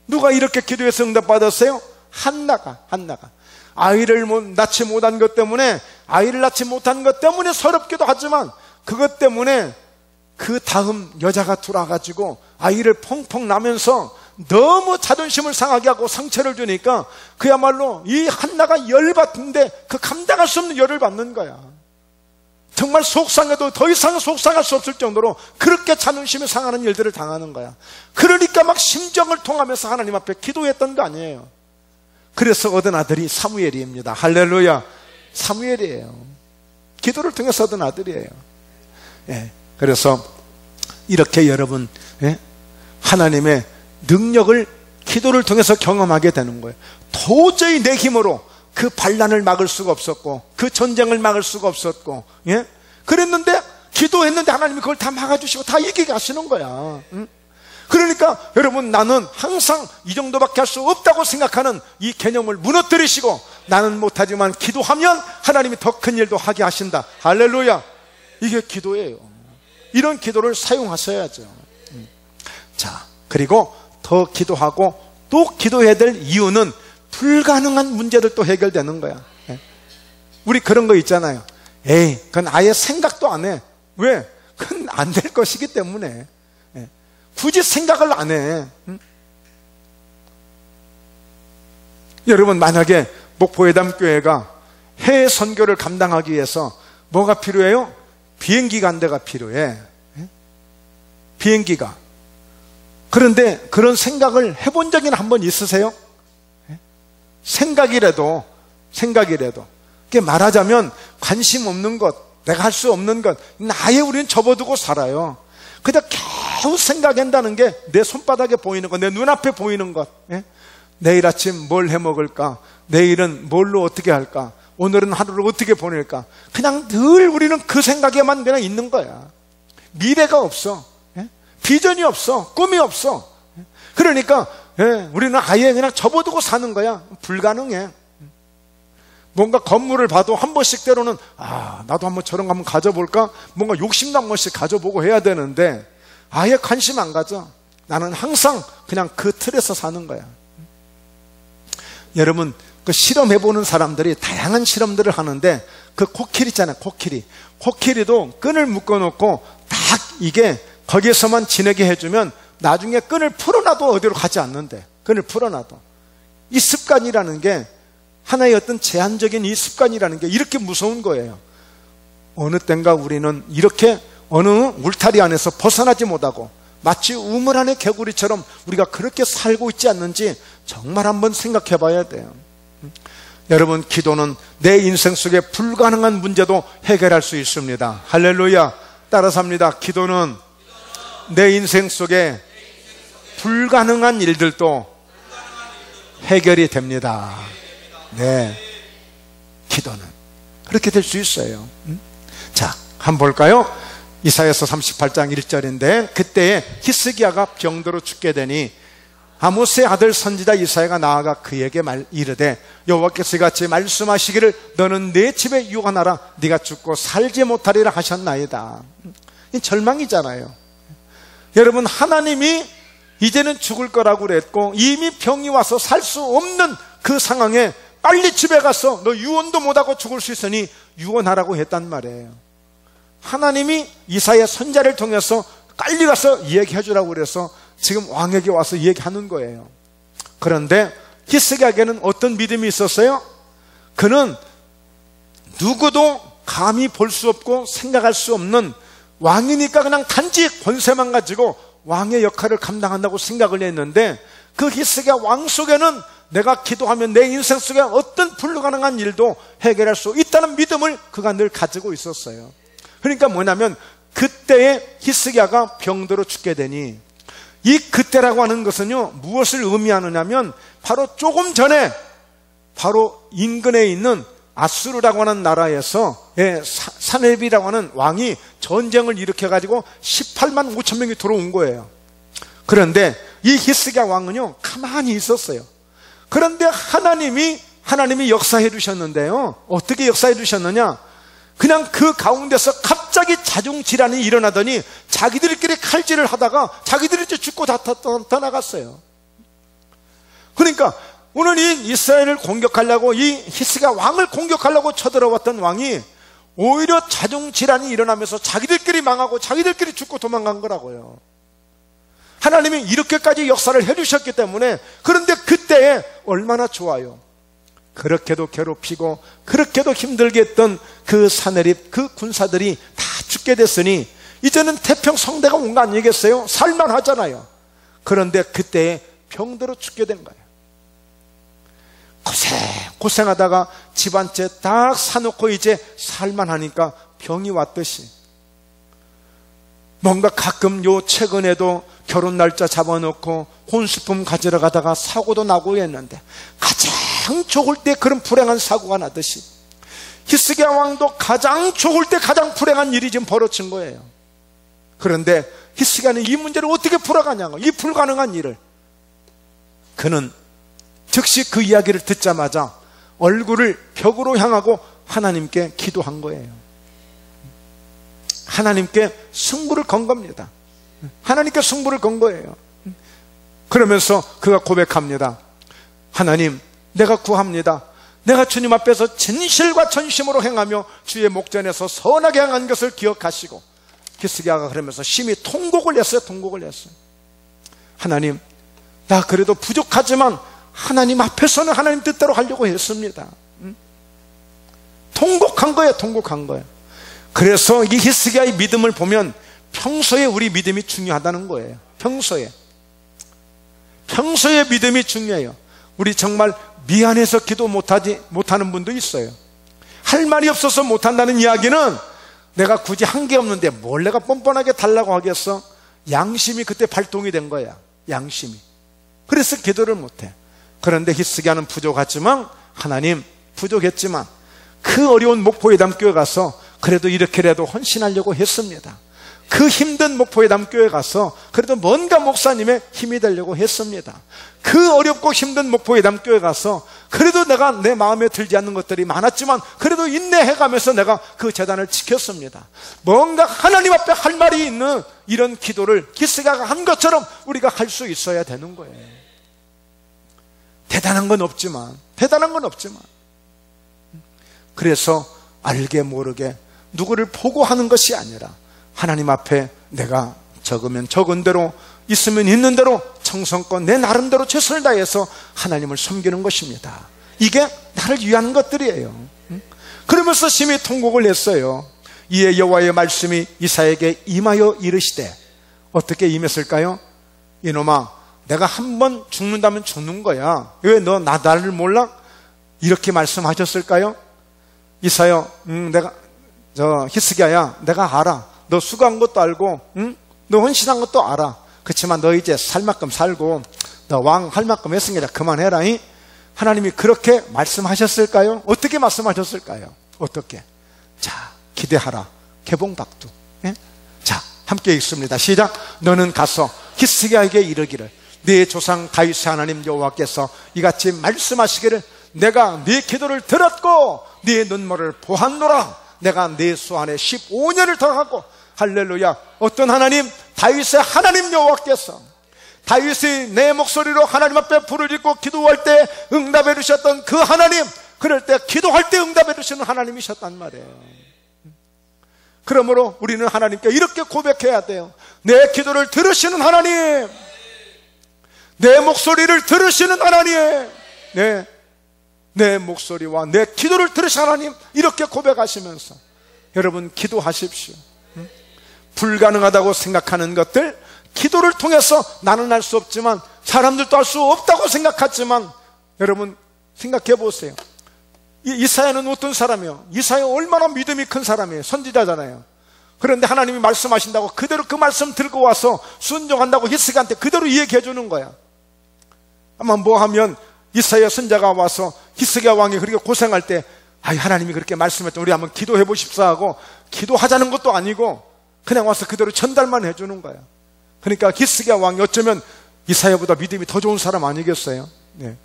누가 이렇게 기도해서 응답받았어요? 한나가. 아이를 낳지 못한 것 때문에, 아이를 낳지 못한 것 때문에 서럽기도 하지만, 그것 때문에 그 다음 여자가 들어와가지고 아이를 펑펑 나면서 너무 자존심을 상하게 하고 상처를 주니까 그야말로 이 한나가 열받는데 그 감당할 수 없는 열을 받는 거야. 정말 속상해도 더 이상 속상할 수 없을 정도로 그렇게 자존심이 상하는 일들을 당하는 거야. 그러니까 막 심정을 통하면서 하나님 앞에 기도했던 거 아니에요. 그래서 얻은 아들이 사무엘입니다. 할렐루야. 사무엘이에요. 기도를 통해서 얻은 아들이에요. 그래서 이렇게 여러분, 하나님의 능력을 기도를 통해서 경험하게 되는 거예요. 도저히 내 힘으로 그 반란을 막을 수가 없었고, 그 전쟁을 막을 수가 없었고, 그랬는데 기도했는데 하나님이 그걸 다 막아주시고 다 이기게 하시는 거야. 그러니까 여러분, 나는 항상 이 정도밖에 할 수 없다고 생각하는 이 개념을 무너뜨리시고, 나는 못하지만 기도하면 하나님이 더 큰 일도 하게 하신다. 할렐루야. 이게 기도예요. 이런 기도를 사용하셔야죠. 자, 그리고 더 기도하고 또 기도해야 될 이유는 불가능한 문제들도 해결되는 거야. 우리 그런 거 있잖아요. 그건 아예 생각도 안 해. 왜? 그건 안 될 것이기 때문에. 굳이 생각을 안 해. 여러분, 만약에 목포회담교회가 해외 선교를 감당하기 위해서 뭐가 필요해요? 비행기가 한 대가 필요해. 비행기가. 그런데 그런 생각을 해본 적은 한 번 있으세요? 생각이라도 그게 말하자면 관심 없는 것, 내가 할 수 없는 것, 아예 우리는 접어두고 살아요. 그냥 겨우 생각한다는 게 내 손바닥에 보이는 것, 내 눈앞에 보이는 것. 내일 아침 뭘 해먹을까? 내일은 뭘로 어떻게 할까? 오늘은 하루를 어떻게 보낼까? 그냥 늘 우리는 그 생각에만 그냥 있는 거야. 미래가 없어. 비전이 없어. 꿈이 없어. 그러니까 우리는 아예 그냥 접어두고 사는 거야. 불가능해. 뭔가 건물을 봐도 한 번씩 때로는 나도 한번 저런 거 한번 가져볼까? 뭔가 욕심도 한 번씩 가져보고 해야 되는데 아예 관심 안 가져. 나는 항상 그냥 그 틀에서 사는 거야. 여러분, 그 실험해보는 사람들이 다양한 실험들을 하는데, 그 코끼리 있잖아요. 코끼리도 끈을 묶어놓고 딱 이게 거기에서만 지내게 해주면 나중에 끈을 풀어놔도 어디로 가지 않는데, 끈을 풀어놔도. 이 습관이라는 게, 하나의 어떤 제한적인 이 습관이라는 게 이렇게 무서운 거예요. 어느 땐가 우리는 이렇게 어느 울타리 안에서 벗어나지 못하고 마치 우물 안의 개구리처럼 우리가 그렇게 살고 있지 않는지 정말 한번 생각해 봐야 돼요. 여러분, 기도는 내 인생 속에 불가능한 문제도 해결할 수 있습니다. 할렐루야. 따라서 합니다. 기도는 내 인생 속에 불가능한 일들도 해결이 됩니다. 네, 기도는 그렇게 될 수 있어요. 자, 한번 볼까요? 이사야서 38장 1절인데, 그때에 히스기야가 병들어 죽게 되니 아모스의 아들 선지자 이사야가 나아가 그에게 이르되, 여호와께서 이같이 말씀하시기를 너는 내 집에 유관하라, 네가 죽고 살지 못하리라 하셨나이다. 이 절망이잖아요. 여러분, 하나님이 이제는 죽을 거라고 그랬고 이미 병이 와서 살 수 없는 그 상황에 빨리 집에 가서 너 유언도 못하고 죽을 수 있으니 유언하라고 했단 말이에요. 하나님이 이사야 선자를 통해서 빨리 가서 이야기해 주라고 그래서 지금 왕에게 와서 얘기하는 거예요. 그런데 히스기야에게는 어떤 믿음이 있었어요? 그는 누구도 감히 볼 수 없고 생각할 수 없는 왕이니까 그냥 단지 권세만 가지고 왕의 역할을 감당한다고 생각을 했는데, 그 히스기야 왕 속에는 내가 기도하면 내 인생 속에 어떤 불가능한 일도 해결할 수 있다는 믿음을 그가 늘 가지고 있었어요. 그러니까 뭐냐면, 그때에 히스기야가 병들어 죽게 되니, 이 그때라고 하는 것은요, 무엇을 의미하느냐면 바로 조금 전에 바로 인근에 있는 아수르라고 하는 나라에서 사네립이라고 하는 왕이 전쟁을 일으켜가지고 18만 5천 명이 들어온 거예요. 그런데 이 히스기야 왕은요, 가만히 있었어요. 그런데 하나님이 역사해 주셨는데요. 어떻게 역사해 주셨느냐? 그냥 그 가운데서 갑자기 자중질환이 일어나더니 자기들끼리 칼질을 하다가 자기들이 죽고 다 떠나갔어요. 그러니까 오늘 이 이스라엘을 공격하려고, 이 히스기야 왕을 공격하려고 쳐들어왔던 왕이 오히려 자중질환이 일어나면서 자기들끼리 망하고 자기들끼리 죽고 도망간 거라고요. 하나님이 이렇게까지 역사를 해주셨기 때문에. 그런데 그때에 얼마나 좋아요. 그렇게도 괴롭히고 그렇게도 힘들게 했던 그 사네립, 그 군사들이 다 죽게 됐으니 이제는 태평성대가 온 거 아니겠어요? 살만하잖아요. 그런데 그때에 병들어 죽게 된 거예요. 고생하다가 집 한 채 딱 사놓고 이제 살만하니까 병이 왔듯이, 뭔가 가끔 최근에도 결혼 날짜 잡아놓고 혼수품 가지러 가다가 사고도 나고 했는데 가장 좋을 때 그런 불행한 사고가 나듯이 히스기야 왕도 가장 좋을 때 가장 불행한 일이 지금 벌어진 거예요. 그런데 히스기야는 이 문제를 어떻게 풀어가냐고, 이 불가능한 일을. 그는 즉시 그 이야기를 듣자마자 얼굴을 벽으로 향하고 하나님께 기도한 거예요. 하나님께 승부를 건 겁니다. 하나님께 승부를 건 거예요. 그러면서 그가 고백합니다. 하나님, 내가 구합니다. 내가 주님 앞에서 진실과 전심으로 행하며 주의 목전에서 선하게 행한 것을 기억하시고. 히스기야가 그러면서 심히 통곡을 했어요. 하나님, 나 그래도 부족하지만 하나님 앞에서는 하나님 뜻대로 하려고 했습니다. 통곡한 거예요. 그래서 이 히스기야의 믿음을 보면 평소에 우리 믿음이 중요하다는 거예요. 평소에 믿음이 중요해요. 우리 정말 미안해서 기도 못하는 분도 있어요. 할 말이 없어서 못한다는 이야기는 내가 굳이 한 게 없는데 뭘 내가 뻔뻔하게 달라고 하겠어? 양심이 그때 발동이 된 거야. 양심이. 그래서 기도를 못해. 그런데 히스기야는 부족하지만, 하나님 부족했지만 그 어려운 목포회담 교회 가서 그래도 이렇게라도 헌신하려고 했습니다. 그 힘든 목포회담 교회 가서 그래도 뭔가 목사님의 힘이 되려고 했습니다. 그 어렵고 힘든 목포회담 교회 가서 그래도 내가 내 마음에 들지 않는 것들이 많았지만 그래도 인내해가면서 내가 그 재단을 지켰습니다. 뭔가 하나님 앞에 할 말이 있는 이런 기도를 히스기야가 한 것처럼 우리가 할 수 있어야 되는 거예요. 대단한 건 없지만 그래서 알게 모르게 누구를 보고 하는 것이 아니라 하나님 앞에 내가 적으면 적은 대로, 있으면 있는 대로 정성껏 내 나름대로 최선을 다해서 하나님을 섬기는 것입니다. 이게 나를 위한 것들이에요. 그러면서 심히 통곡을 했어요. 이에 여호와의 말씀이 이사야에게 임하여 이르시되, 어떻게 임했을까요? 이놈아, 내가 한번 죽는다면 죽는 거야. 왜 너 나를 몰라? 이렇게 말씀하셨을까요? 이사야, 히스기야야, 내가 알아. 너 수고한 것도 알고, 너 헌신한 것도 알아. 그렇지만 너 이제 살 만큼 살고, 너 왕 할 만큼 했으니까 그만해라. 하나님이 그렇게 말씀하셨을까요? 어떻게 말씀하셨을까요? 어떻게? 자, 기대하라. 개봉박두. 예? 자, 함께 읽습니다. 시작. 너는 가서 히스기야에게 이르기를, 네 조상 다윗의 하나님 여호와께서 이같이 말씀하시기를, 내가 네 기도를 들었고 네 눈물을 보았노라. 내가 네 수 안에 15년을 더하고. 할렐루야. 어떤 하나님? 다윗의 하나님 여호와께서, 다윗이 내 목소리로 하나님 앞에 불을 짓고 기도할 때 응답해 주셨던 그 하나님, 그럴 때 기도할 때 응답해 주시는 하나님이셨단 말이에요. 그러므로 우리는 하나님께 이렇게 고백해야 돼요. 내 기도를 들으시는 하나님, 내 목소리를 들으시는 하나님, 내 목소리와 내 기도를 들으시는 하나님, 이렇게 고백하시면서 여러분 기도하십시오. 불가능하다고 생각하는 것들, 기도를 통해서 나는 할 수 없지만 사람들도 할 수 없다고 생각하지만, 여러분 생각해 보세요. 이사야는 어떤 사람이에요? 이사야 얼마나 믿음이 큰 사람이에요. 선지자잖아요. 그런데 하나님이 말씀하신다고 그대로 그 말씀 들고 와서 순종한다고 히스기야한테 그대로 얘기해 주는 거야. 아마 뭐 하면 이사야 선자가 와서 히스기야 왕이 그렇게 고생할 때 아이, 하나님이 그렇게 말씀했죠. 우리 한번 기도해 보십사 하고 기도하자는 것도 아니고 그냥 와서 그대로 전달만 해주는 거야. 그러니까 기스기야 왕이 어쩌면 이사야보다 믿음이 더 좋은 사람 아니겠어요? 네.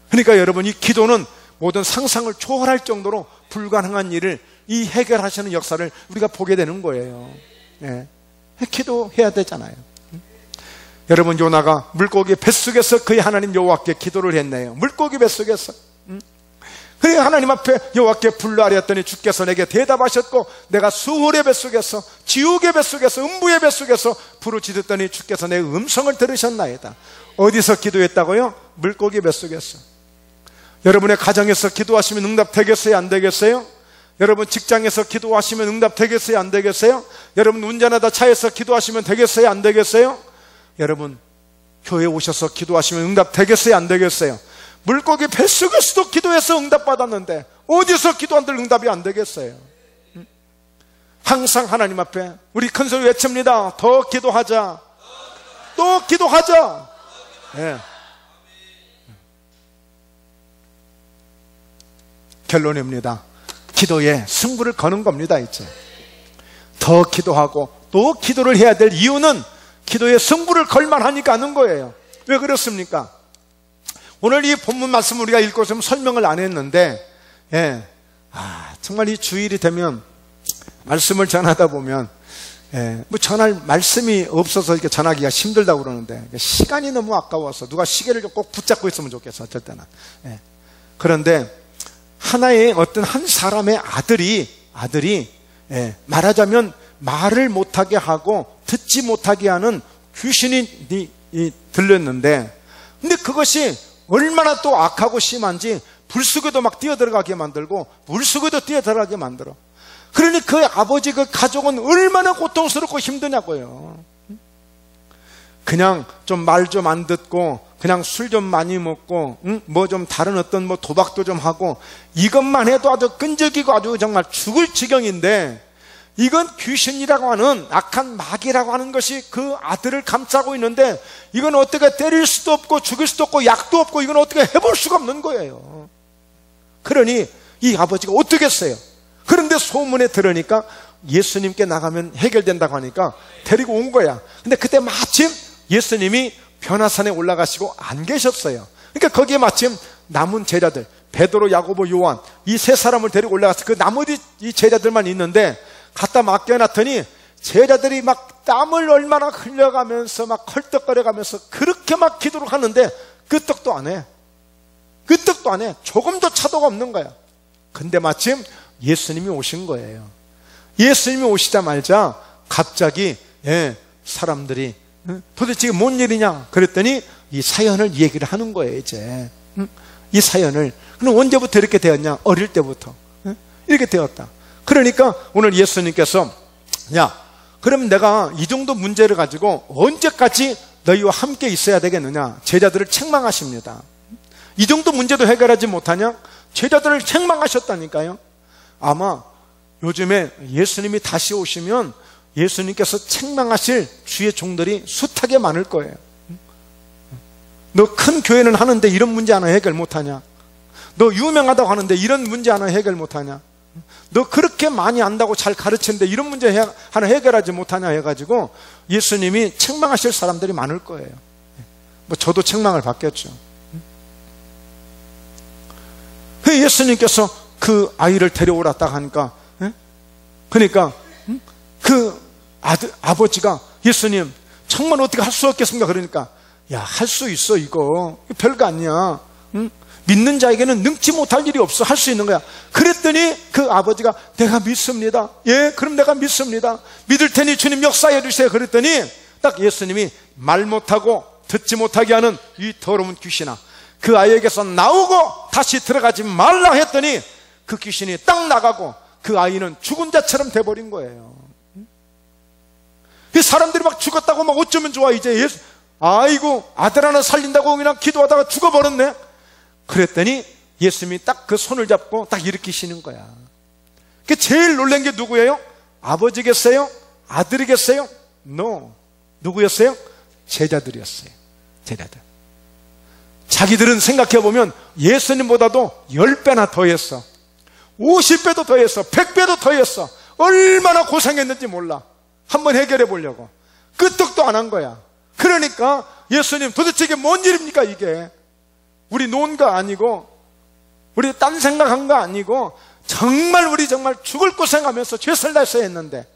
그러니까 여러분, 이 기도는 모든 상상을 초월할 정도로 불가능한 일을 이 해결하시는 역사를 우리가 보게 되는 거예요. 네. 기도해야 되잖아요. 여러분, 요나가 물고기 뱃속에서 그의 하나님 여호와께 기도를 했네요. 물고기 뱃속에서. 그래, 하나님 앞에 여호와께 불러 아뢰었더니 주께서 내게 대답하셨고, 내가 수홀의 뱃속에서, 지옥의 뱃속에서, 음부의 뱃속에서 부르짖었더니 주께서 내 음성을 들으셨나이다. 어디서 기도했다고요? 물고기 뱃속에서. 여러분의 가정에서 기도하시면 응답되겠어요? 안 되겠어요? 여러분 직장에서 기도하시면 응답되겠어요? 안 되겠어요? 여러분 운전하다 차에서 기도하시면 되겠어요? 안 되겠어요? 여러분 교회에 오셔서 기도하시면 응답되겠어요? 안 되겠어요? 물고기 뱃속에서도 기도해서 응답받았는데 어디서 기도한들 응답이 안 되겠어요? 항상 하나님 앞에 우리 큰 소리 외칩니다. 더 기도하자. 또 기도하자. 네. 결론입니다. 기도에 승부를 거는 겁니다. 이제 더 기도하고 또 기도를 해야 될 이유는 기도에 승부를 걸만하니까 하는 거예요. 왜 그렇습니까? 오늘 이 본문 말씀 우리가 읽고 좀 설명을 안 했는데, 정말 이 주일이 되면 말씀을 전하다 보면, 뭐 전할 말씀이 없어서 이렇게 전하기가 힘들다고 그러는데, 시간이 너무 아까워서 누가 시계를 꼭 붙잡고 있으면 좋겠어, 어쩔 때는. 그런데 하나의 어떤 한 사람의 아들이 말하자면 말을 못하게 하고 듣지 못하게 하는 귀신이 들렸는데, 근데 그것이 얼마나 또 악하고 심한지 불 속에도 막 뛰어들어가게 만들고 물 속에도 뛰어들어가게 만들어. 그러니 그 아버지 그 가족은 얼마나 고통스럽고 힘드냐고요. 그냥 좀 말 좀 안 듣고 그냥 술 좀 많이 먹고 뭐 좀 다른 어떤 뭐 도박도 좀 하고 이것만 해도 아주 끈적이고 아주 정말 죽을 지경인데, 이건 귀신이라고 하는 악한 마귀라고 하는 것이 그 아들을 감싸고 있는데, 이건 어떻게 때릴 수도 없고 죽일 수도 없고 약도 없고 이건 어떻게 해볼 수가 없는 거예요. 그러니 이 아버지가 어떻게 했어요? 그런데 소문에 들으니까 예수님께 나가면 해결된다고 하니까 데리고 온 거야. 근데 그때 마침 예수님이 변화산에 올라가시고 안 계셨어요. 그러니까 거기에 마침 남은 제자들 베드로, 야고보, 요한 이 세 사람을 데리고 올라가서 그 나머지 이 제자들만 있는데 갖다 맡겨놨더니 제자들이 막 땀을 얼마나 흘려가면서 막 헐떡거려가면서 그렇게 막 기도를 하는데 끄떡도 안 해. 끄떡도 안 해. 조금도 차도가 없는 거야. 근데 마침 예수님이 오신 거예요. 예수님이 오시자마자 갑자기 사람들이 도대체 이게 뭔 일이냐 그랬더니 이 사연을 얘기를 하는 거예요. 이제 이 사연을. 그럼 언제부터 이렇게 되었냐? 어릴 때부터 이렇게 되었다. 그러니까 오늘 예수님께서 그럼 내가 이 정도 문제를 가지고 언제까지 너희와 함께 있어야 되겠느냐? 제자들을 책망하십니다. 이 정도 문제도 해결하지 못하냐? 제자들을 책망하셨다니까요. 아마 요즘에 예수님이 다시 오시면 예수님께서 책망하실 주의 종들이 숱하게 많을 거예요. 너 큰 교회는 하는데 이런 문제 하나 해결 못하냐? 너 유명하다고 하는데 이런 문제 하나 해결 못하냐? 너 그렇게 많이 안다고 잘 가르치는데 이런 문제 하나 해결하지 못하냐 해가지고 예수님이 책망하실 사람들이 많을 거예요. 뭐 저도 책망을 받겠죠. 예수님께서 그 아이를 데려오랐다 하니까, 그러니까 그 아버지가 예수님 정말 어떻게 할 수 없겠습니까? 그러니까 할 수 있어. 이거 별거 아니야. 믿는 자에게는 능치 못할 일이 없어. 할 수 있는 거야. 그랬더니 그 아버지가 내가 믿습니다. 그럼 내가 믿습니다. 믿을 테니 주님 역사해 주세요. 그랬더니 딱 예수님이 말 못하고 듣지 못하게 하는 이 더러운 귀신아, 그 아이에게서 나오고 다시 들어가지 말라 했더니 그 귀신이 딱 나가고 그 아이는 죽은 자처럼 돼버린 거예요. 그 사람들이 막 죽었다고 막 어쩌면 좋아. 이제 아이고 아들 하나 살린다고 그냥 기도하다가 죽어버렸네. 그랬더니 예수님이 딱 그 손을 잡고 딱 일으키시는 거야. 그 제일 놀란 게 누구예요? 아버지겠어요? 아들이겠어요? No. 누구였어요? 제자들이었어요. 제자들. 자기들은 생각해보면 예수님보다도 10배나 더 했어. 50배도 더했어. 100배도 더했어. 얼마나 고생했는지 몰라. 한번 해결해 보려고. 끄떡도 안 한 거야. 그러니까 예수님, 도대체 이게 뭔 일입니까 이게? 우리 논 거 아니고, 우리 딴 생각한 거 아니고, 정말 우리 정말 죽을 고생하면서 최선을 다해서 했는데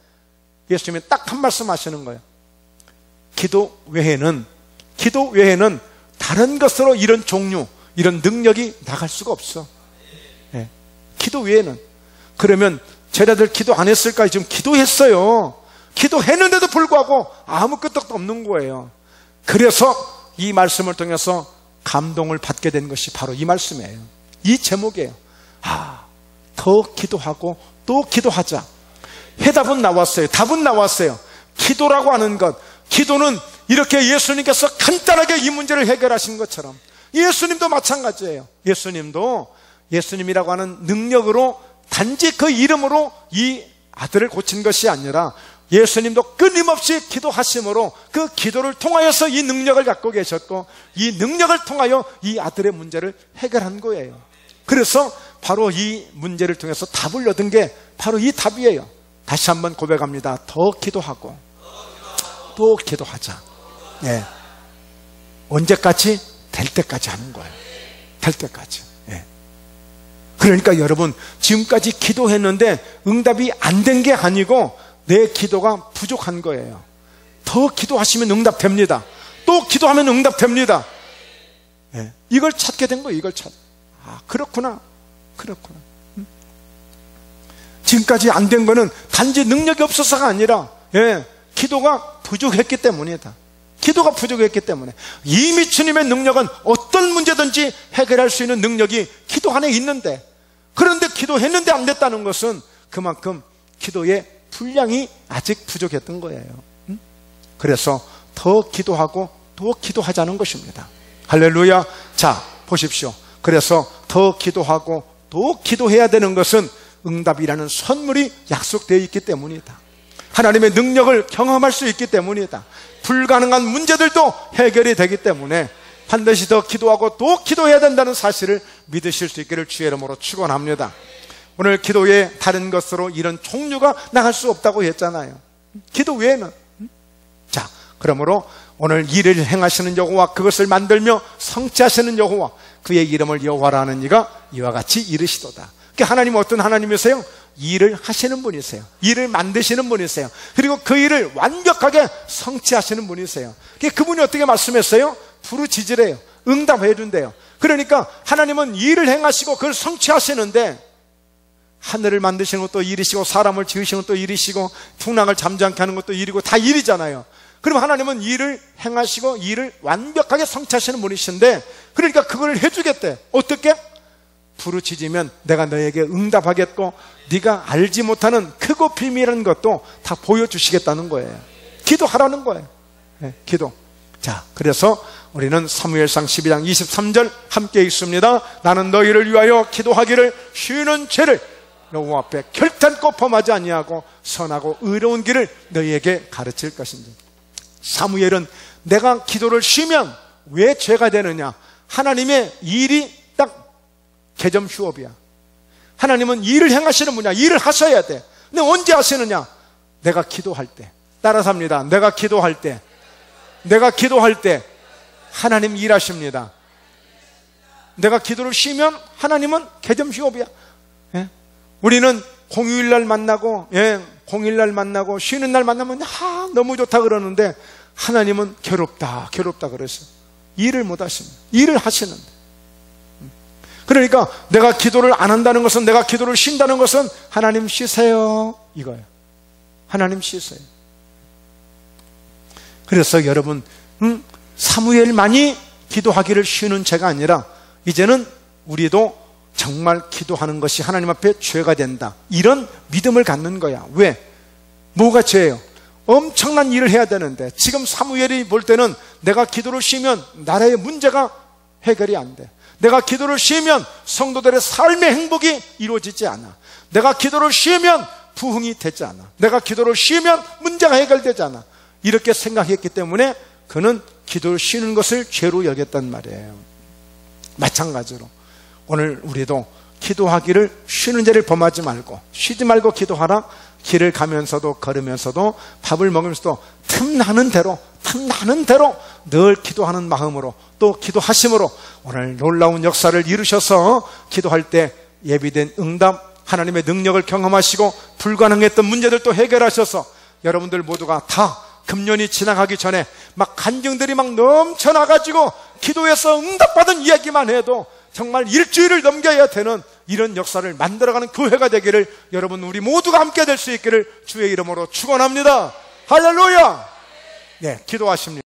예수님이 딱 한 말씀 하시는 거예요. 기도 외에는 다른 것으로 이런 종류, 이런 능력이 나갈 수가 없어. 네. 기도 외에는. 그러면 제자들 기도 안 했을까요? 지금 기도했어요. 기도했는데도 불구하고 아무 끄떡도 없는 거예요. 그래서 이 말씀을 통해서 감동을 받게 된 것이 바로 이 말씀이에요. 이 제목이에요. 더 기도하고 또 기도하자. 해답은 나왔어요. 답은 나왔어요. 기도라고 하는 것, 기도는 이렇게 예수님께서 간단하게 이 문제를 해결하신 것처럼 예수님도 마찬가지예요. 예수님이라고 하는 능력으로 단지 그 이름으로 이 아들을 고친 것이 아니라 예수님도 끊임없이 기도하심으로 그 기도를 통하여서 이 능력을 갖고 계셨고 이 능력을 통하여 이 아들의 문제를 해결한 거예요. 그래서 바로 이 문제를 통해서 답을 얻은 게 바로 이 답이에요. 다시 한번 고백합니다. 더 기도하고 또 기도하자. 네. 언제까지? 될 때까지 하는 거예요. 될 때까지. 네. 그러니까 여러분, 지금까지 기도했는데 응답이 안 된 게 아니고 내 기도가 부족한 거예요. 더 기도하시면 응답됩니다. 또 기도하면 응답됩니다. 네. 이걸 찾게 된 거예요. 이걸 찾. 그렇구나. 지금까지 안 된 거는 단지 능력이 없어서가 아니라 기도가 부족했기 때문이다. 기도가 부족했기 때문에. 이미 주님의 능력은 어떤 문제든지 해결할 수 있는 능력이 기도 안에 있는데, 그런데 기도했는데 안 됐다는 것은 그만큼 기도의 분량이 아직 부족했던 거예요. 그래서 더 기도하고 또 기도하자는 것입니다. 할렐루야. 자, 보십시오. 그래서 더 기도하고 또 기도해야 되는 것은 응답이라는 선물이 약속되어 있기 때문이다. 하나님의 능력을 경험할 수 있기 때문이다. 불가능한 문제들도 해결이 되기 때문에 반드시 더 기도하고 또 기도해야 된다는 사실을 믿으실 수 있기를 주의 이름으로 축원합니다. 오늘 기도에 다른 것으로 이런 종류가 나갈 수 없다고 했잖아요. 기도 외에는. 자, 그러므로 오늘 일을 행하시는 여호와, 그것을 만들며 성취하시는 여호와, 그의 이름을 여호와라 하는 이가 이와 같이 이르시도다. 그러니까 하나님은 어떤 하나님이세요? 일을 하시는 분이세요. 일을 만드시는 분이세요. 그리고 그 일을 완벽하게 성취하시는 분이세요. 그분이 어떻게 말씀했어요? 부르짖으래요. 응답해 준대요. 그러니까 하나님은 일을 행하시고 그걸 성취하시는데, 하늘을 만드시는 것도 일이시고 사람을 지으시는 것도 일이시고 풍랑을 잠잠케 하는 것도 일이고 다 일이잖아요. 그럼 하나님은 일을 행하시고 일을 완벽하게 성취하시는 분이신데, 그러니까 그걸 해주겠대. 어떻게? 부르짖으면 내가 너에게 응답하겠고 네가 알지 못하는 크고 비밀한 것도 다 보여주시겠다는 거예요. 기도하라는 거예요. 네, 기도. 자, 그래서 우리는 사무엘상 12장 23절 함께 읽습니다. 나는 너희를 위하여 기도하기를 쉬는 죄를 여호와 앞에 결단코 범하지 아니하고 선하고 의로운 길을 너희에게 가르칠 것인지. 사무엘은 내가 기도를 쉬면 왜 죄가 되느냐? 하나님의 일이 딱 개점 휴업이야. 하나님은 일을 행하시는 분이야. 일을 하셔야 돼. 근데 언제 하시느냐? 내가 기도할 때. 따라서 합니다. 내가 기도할 때 하나님 일하십니다. 내가 기도를 쉬면 하나님은 개점 휴업이야. 예? 우리는 공휴일날 만나고, 공휴일날 만나고 쉬는 날 만나면 너무 좋다 그러는데 하나님은 괴롭다 그러셔. 일을 못 하십니다. 일을 하시는데. 그러니까 내가 기도를 안 한다는 것은, 내가 기도를 쉰다는 것은 하나님 쉬세요 이거예요. 하나님 쉬세요. 그래서 여러분, 사무엘만이 기도하기를 쉬는 죄가 아니라 이제는 우리도 정말 기도하는 것이 하나님 앞에 죄가 된다, 이런 믿음을 갖는 거야. 왜? 뭐가 죄예요? 엄청난 일을 해야 되는데 지금 사무엘이 볼 때는 내가 기도를 쉬면 나라의 문제가 해결이 안 돼. 내가 기도를 쉬면 성도들의 삶의 행복이 이루어지지 않아. 내가 기도를 쉬면 부흥이 되지 않아. 내가 기도를 쉬면 문제가 해결되지 않아. 이렇게 생각했기 때문에 그는 기도를 쉬는 것을 죄로 여겼단 말이에요. 마찬가지로 오늘 우리도 기도하기를 쉬는 죄를 범하지 말고, 쉬지 말고 기도하라. 길을 가면서도 걸으면서도 밥을 먹으면서도 틈나는 대로 늘 기도하는 마음으로 또 기도하심으로 오늘 놀라운 역사를 이루셔서 기도할 때 예비된 응답, 하나님의 능력을 경험하시고 불가능했던 문제들도 해결하셔서 여러분들 모두가 다 금년이 지나가기 전에 막 간증들이 막 넘쳐나가지고 기도해서 응답받은 이야기만 해도 정말 일주일을 넘겨야 되는 이런 역사를 만들어가는 교회가 되기를 여러분 우리 모두가 함께 될 수 있기를 주의 이름으로 축원합니다. 할렐루야. 네, 기도하십니다.